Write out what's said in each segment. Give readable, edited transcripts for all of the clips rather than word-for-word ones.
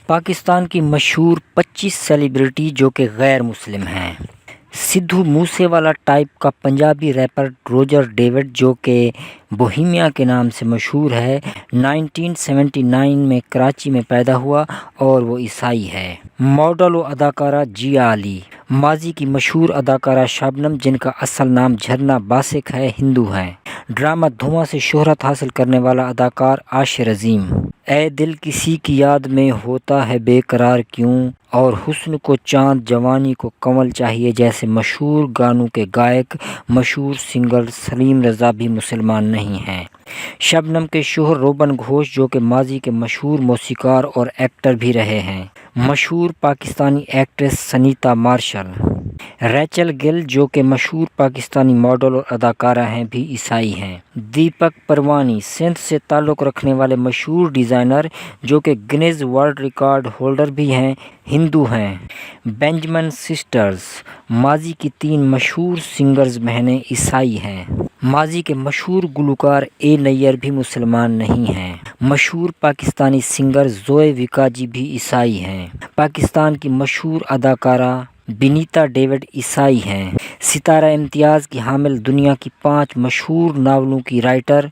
پاکستان کی مشہور 25 سیلیبریٹی جو کہ غیر مسلم ہیں۔ سدھو موسے والا ٹائپ کا پنجابی ریپر روجر ڈیوڈ جو کہ بوہیمیا کے نام سے مشہور ہے، 1979 میں کراچی میں پیدا ہوا اور وہ عیسائی ہے۔ ماڈل و اداکارہ جیا علی، ماضی کی مشہور اداکارہ شبنم جن کا اصل نام جھرنا باسق ہے، ہندو ہیں۔ ڈرامہ دھواں سے شہرت حاصل کرنے والا اداکار عاشر عظیم، اے دل کسی کی یاد میں ہوتا ہے بے قرار کیوں اور حسن کو چاند جوانی کو کنول چاہیے جیسے مشہور گانوں کے گائک، مشہور سنگر سلیم رضا بھی مسلمان نہیں ہیں۔ شبنم کے شوہر روبن گھوش جو کہ ماضی کے مشہور موسیقار اور ایکٹر بھی رہے ہیں۔ مشہور Pakistani actress Sunita Marshall. Rachel Gill جو کہ مشہور پاکستانی ماڈل اور اداکارہ ہیں بھی عیسائی ہیں۔ دیپک پروانی، سندھ سے تعلق رکھنے والے مشہور ڈیزائنر جو کہ گنیز ورلڈ ریکارڈ ہولڈر بھی ہیں، ہندو ہیں۔ بینجمن سسٹرز، ماضی کی 3 مشہور سنگرز بہنیں، عیسائی ہیں۔ ماضی کے مشہور گلوکار اے نیئر بھی مسلمان نہیں ہیں۔ مشہور پاکستانی سنگر زوئے وکاجی بھی عیسائی ہیں۔ پاکستان کی مشہور اداکارہ بنیتا ڈیوڈ عیسائی ہیں۔ ستارہ امتیاز کی حامل دنیا کی 5 مشہور ناولوں کی رائٹر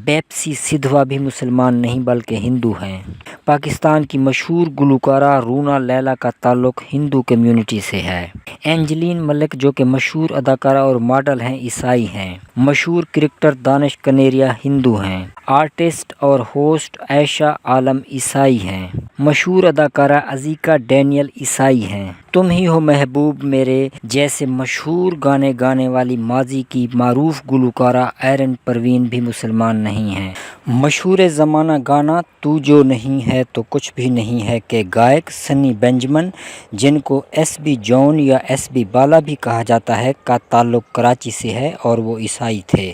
بیپسی سدھوا بھی مسلمان نہیں بلکہ ہندو ہیں۔ پاکستان کی مشہور گلوکارہ رونا لیلا کا تعلق ہندو کمیونٹی سے ہے۔ اینجلین ملک جو کہ مشہور اداکارہ اور ماڈل ہیں، عیسائی ہیں۔ مشہور کرکٹر دانش کنیریا ہندو ہیں۔ آرٹسٹ اور ہوسٹ عائشہ عالم عیسائی ہیں۔ مشہور اداکارہ ازیکا ڈینیل عیسائی ہیں۔ تم ہی ہو محبوب میرے جیسے مشہور گانے گانے والی ماضی کی معروف گلوکارہ ایرن پروین بھی مسلمان نہیں ہیں۔ مشہور زمانہ گانا تو جو نہیں ہے تو کچھ بھی نہیں ہے کے گائک سنی بینجمن جن کو ایس بی جون یا ایس بی بالا بھی کہا جاتا ہے کا تعلق کراچی سے ہے اور وہ عیسائی تھے۔